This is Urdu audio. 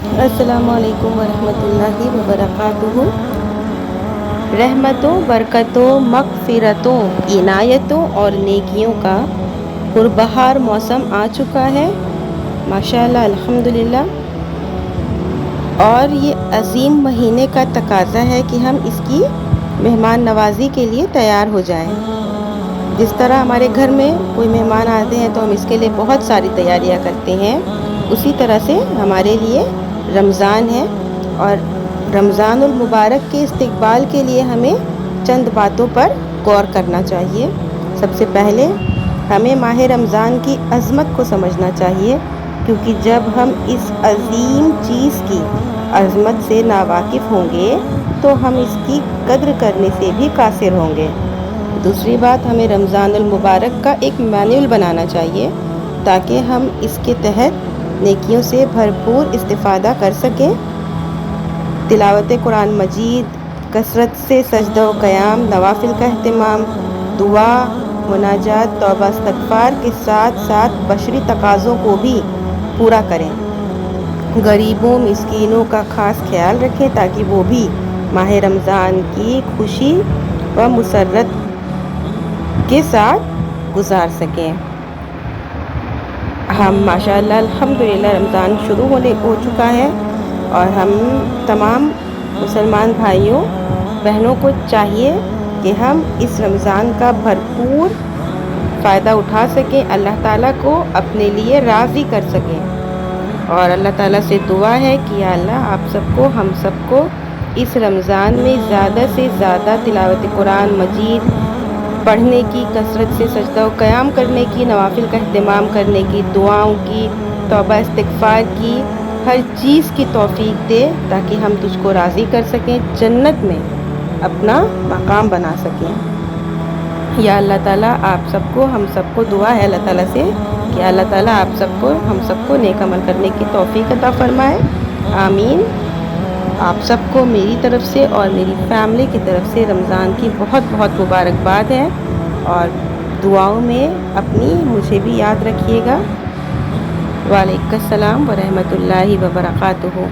السلام علیکم ورحمۃ اللہ وبرکاتہ۔ رحمتوں، برکتوں، مغفرتوں، عنایتوں اور نیکیوں کا پربہار موسم آ چکا ہے، ماشاءاللہ الحمدللہ۔ اور یہ عظیم مہینے کا تقاضا ہے کہ ہم اس کی مہمان نوازی کے لیے تیار ہو جائیں۔ جس طرح ہمارے گھر میں کوئی مہمان آتے ہیں تو ہم اس کے لیے بہت ساری تیاریاں کرتے ہیں، اسی طرح سے ہمارے لیے رمضان ہے، اور رمضان المبارک کے استقبال کے لیے ہمیں چند باتوں پر غور کرنا چاہیے۔ سب سے پہلے ہمیں ماہ رمضان کی عظمت کو سمجھنا چاہیے، کیونکہ جب ہم اس عظیم چیز کی عظمت سے ناواقف ہوں گے تو ہم اس کی قدر کرنے سے بھی قاصر ہوں گے۔ دوسری بات، ہمیں رمضان المبارک کا ایک مینول بنانا چاہیے تاکہ ہم اس کے تحت نیکیوں سے بھرپور استفادہ کر سکیں۔ تلاوت قرآن مجید، کثرت سے سجدہ و قیام، نوافل کا اہتمام، دعا، مناجات، توبہ استغفار کے ساتھ ساتھ بشری تقاضوں کو بھی پورا کریں۔ غریبوں، مسکینوں کا خاص خیال رکھیں تاکہ وہ بھی ماہ رمضان کی خوشی و مسرت کے ساتھ گزار سکیں۔ ہم ماشاءاللہ الحمدللہ رمضان شروع ہو چکا ہے، اور ہم تمام مسلمان بھائیوں بہنوں کو چاہیے کہ ہم اس رمضان کا بھرپور فائدہ اٹھا سکیں، اللہ تعالیٰ کو اپنے لیے راضی کر سکیں۔ اور اللہ تعالیٰ سے دعا ہے کہ یا اللہ آپ سب کو، ہم سب کو اس رمضان میں زیادہ سے زیادہ تلاوت قرآن مجید پڑھنے کی، کثرت سے سجدہ و قیام کرنے کی، نوافل کا اہتمام کرنے کی، دعاؤں کی، توبہ استغفار کی، ہر چیز کی توفیق دے تاکہ ہم تجھ کو راضی کر سکیں، جنت میں اپنا مقام بنا سکیں۔ یا اللہ تعالیٰ آپ سب کو، ہم سب کو دعا ہے اللہ تعالیٰ سے کہ اللہ تعالیٰ آپ سب کو، ہم سب کو نیک عمل کرنے کی توفیق عطا فرمائے، آمین۔ آپ سب کو میری طرف سے اور میری فیملی کی طرف سے رمضان کی بہت بہت مبارکباد ہے، اور دعاؤں میں اپنی مجھے بھی یاد رکھیے گا۔ وعلیکم السلام ورحمۃ اللہ وبرکاتہ۔